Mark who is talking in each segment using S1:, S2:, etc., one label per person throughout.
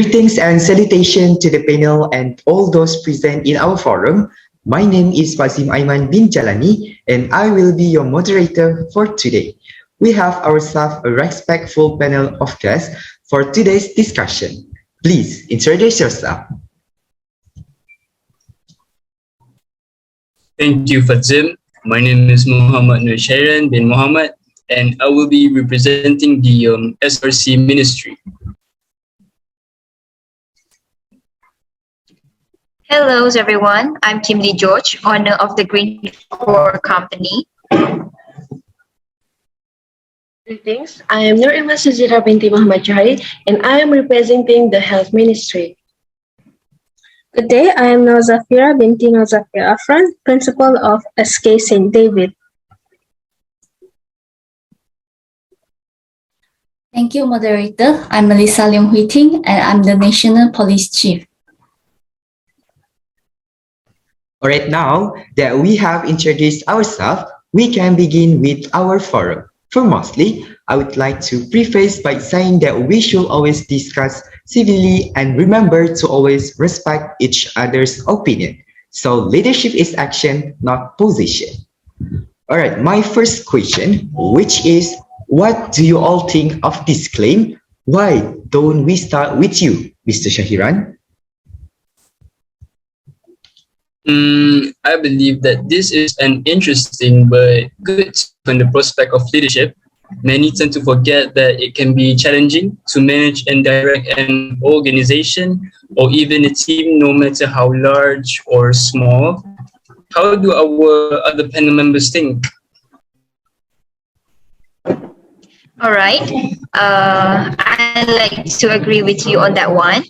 S1: Greetings and salutation to the panel and all those present in our forum. My name is Wasim Aiman bin Jalani and I will be your moderator for today. We have ourselves a respectful panel of guests for today's discussion. Please introduce yourself.
S2: Thank you, Fazim. My name is Muhammad Nur Shairan bin Muhammad, and I will be representing the SRC Ministry.
S3: Hello, everyone. I'm Kimberly George, owner of the Green Core Company.
S4: Greetings. I am Nurima Suzira binti Muhammad Johari, and I am representing the Health Ministry.
S5: Good day, I am Nazafira binti Nazafir Afran, Principal of SK St. David.
S6: Thank you, Moderator. I'm Melissa Leong Hui Ting, and I'm the National Police Chief.
S1: Alright, now that we have introduced ourselves, we can begin with our forum. Firstly, I would like to preface by saying that we should always discuss civilly and remember to always respect each other's opinion. So leadership is action, not position. Alright, my first question, which is, what do you all think of this claim? Why don't we start with you, Mr. Shahiran?
S2: I believe that this is an interesting but good from the prospect of leadership. Many tend to forget that it can be challenging to manage and direct an organization or even a team, no matter how large or small. How do our other panel members think?
S3: All right. I like to agree with you on that one.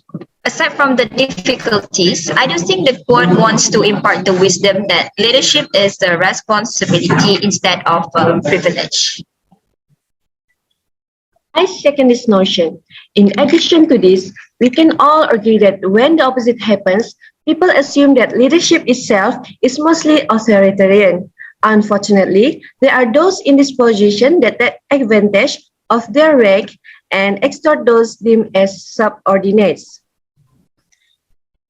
S3: Aside from the difficulties, I do think the quote wants to impart the wisdom that leadership is a responsibility instead of a privilege.
S4: I second this notion. In addition to this, we can all agree that when the opposite happens, people assume that leadership itself is mostly authoritarian. Unfortunately, there are those in this position that take advantage of their rank and extort those deemed as subordinates.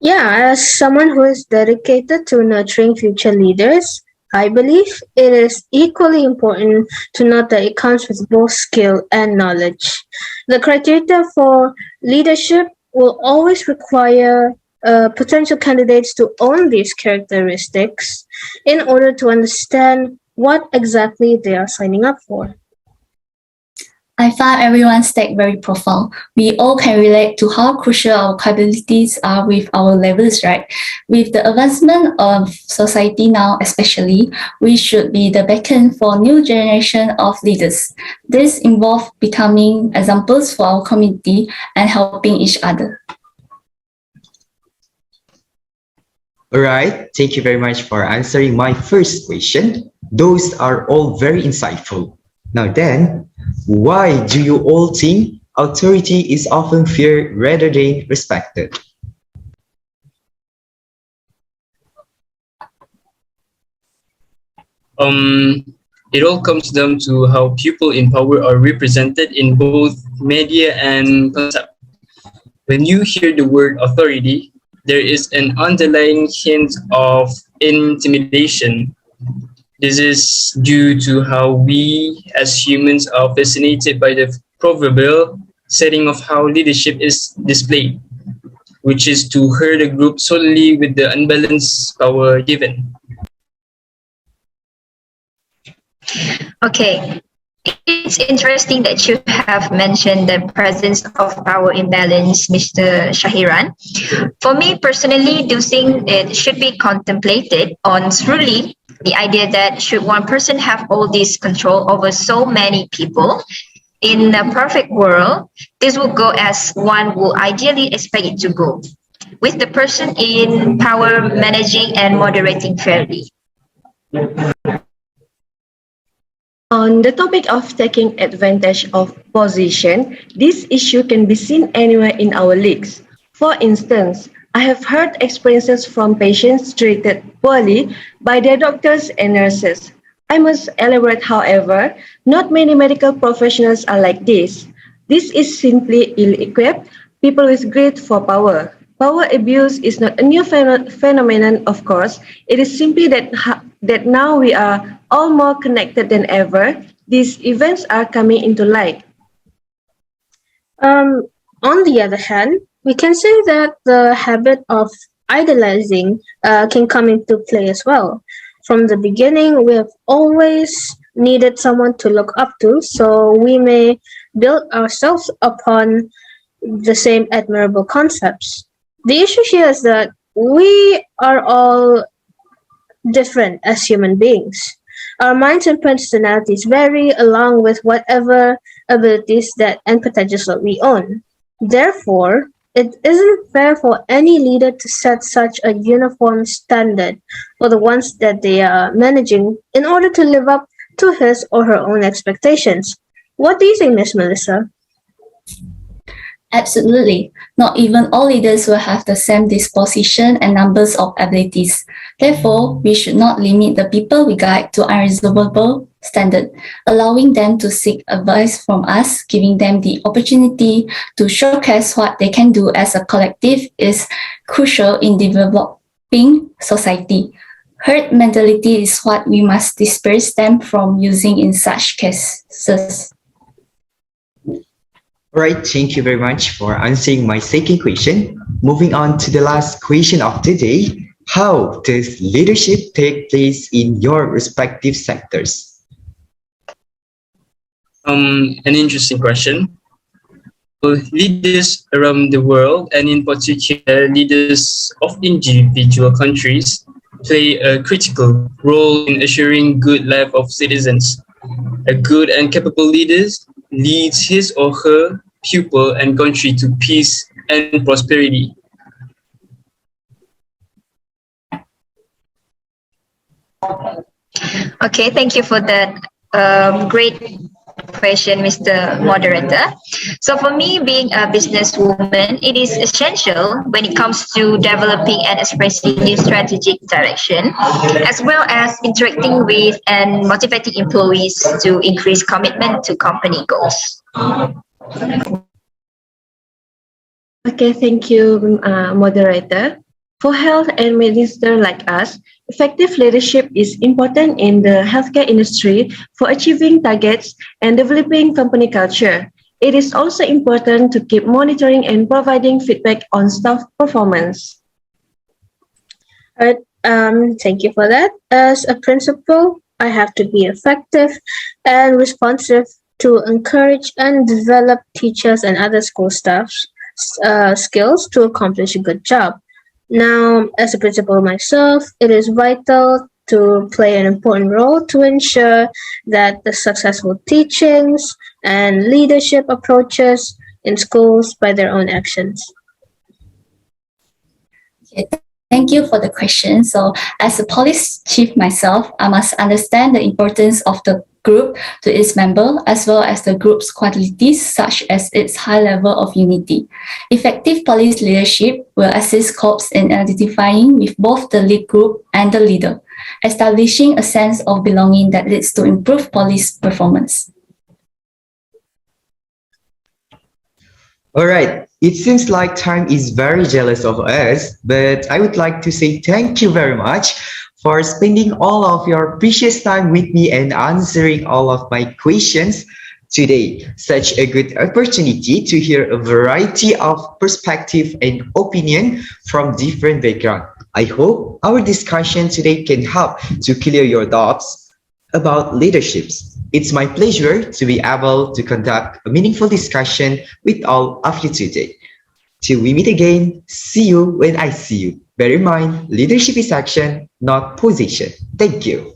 S5: Yeah, as someone who is dedicated to nurturing future leaders, I believe it is equally important to note that it comes with both skill and knowledge. The criteria for leadership will always require potential candidates to own these characteristics in order to understand what exactly they are signing up for.
S6: I found everyone's take very profound. We all can relate to how crucial our capabilities are with our levels, right? With the advancement of society now, especially, we should be the beacon for new generation of leaders. This involves becoming examples for our community and helping each other.
S1: Alright, thank you very much for answering my first question. Those are all very insightful. Now then, why do you all think authority is often feared rather than respected?
S2: It all comes down to how people in power are represented in both media and concept. When you hear the word authority, there is an underlying hint of intimidation. This is due to how we as humans are fascinated by the proverbial setting of how leadership is displayed, which is to herd a group solely with the unbalanced power given.
S3: Okay. It's interesting that you have mentioned the presence of power imbalance, Mr. Shahiran. For me personally, do think it should be contemplated on truly the idea that should one person have all this control over so many people, in a perfect world, this will go as one would ideally expect it to go, with the person in power managing and moderating fairly.
S4: On the topic of taking advantage of position, this issue can be seen anywhere in our leagues. For instance, I have heard experiences from patients treated poorly by their doctors and nurses. I must elaborate, however, not many medical professionals are like this. This is simply ill-equipped, people with greed for power. Power abuse is not a new phenomenon, of course. It is simply that now we are all more connected than ever. These events are coming into light.
S5: On the other hand, we can say that the habit of idolizing can come into play as well. From the beginning, we have always needed someone to look up to, so we may build ourselves upon the same admirable concepts. The issue here is that we are all different as human beings. Our minds and personalities vary along with whatever abilities that and potentials that we own. Therefore, it isn't fair for any leader to set such a uniform standard for the ones that they are managing in order to live up to his or her own expectations. What do you think, Miss Melissa?
S6: Absolutely. Not even all leaders will have the same disposition and numbers of abilities. Therefore, we should not limit the people we guide to unreasonable standard, allowing them to seek advice from us, giving them the opportunity to showcase what they can do as a collective is crucial in developing society. Herd mentality is what we must disperse them from using in such cases.
S1: All right, thank you very much for answering my second question. Moving on to the last question of the day. How does leadership take place in your respective sectors?
S2: An interesting question. Well, leaders around the world, and in particular leaders of individual countries, play a critical role in assuring good life of citizens. A good and capable leader leads his or her pupil and country to peace and prosperity.
S3: Okay, thank you for that great question, Mr. Moderator. So for me, being a businesswoman, it is essential when it comes to developing and expressing new strategic direction, as well as interacting with and motivating employees to increase commitment to company goals.
S4: Okay, thank you, moderator. For health and minister like us, effective leadership is important in the healthcare industry for achieving targets and developing company culture. It is also important to keep monitoring and providing feedback on staff performance.
S5: Alright, thank you for that. As a principal, I have to be effective and responsive to encourage and develop teachers and other school staff's skills to accomplish a good job. Now, as a principal myself, it is vital to play an important role to ensure that the successful teachings and leadership approaches in schools by their own actions.
S6: Okay, thank you for the question. So, as a police chief myself, I must understand the importance of the group to its member, as well as the group's qualities, such as its high level of unity. Effective police leadership will assist corps in identifying with both the lead group and the leader, establishing a sense of belonging that leads to improved police performance.
S1: All right, it seems like time is very jealous of us, but I would like to say thank you very much for spending all of your precious time with me and answering all of my questions today. Such a good opportunity to hear a variety of perspective and opinion from different backgrounds. I hope our discussion today can help to clear your doubts about leaderships. It's my pleasure to be able to conduct a meaningful discussion with all of you today. Till we meet again, see you when I see you. Bear in mind, leadership is action, not position. Thank you.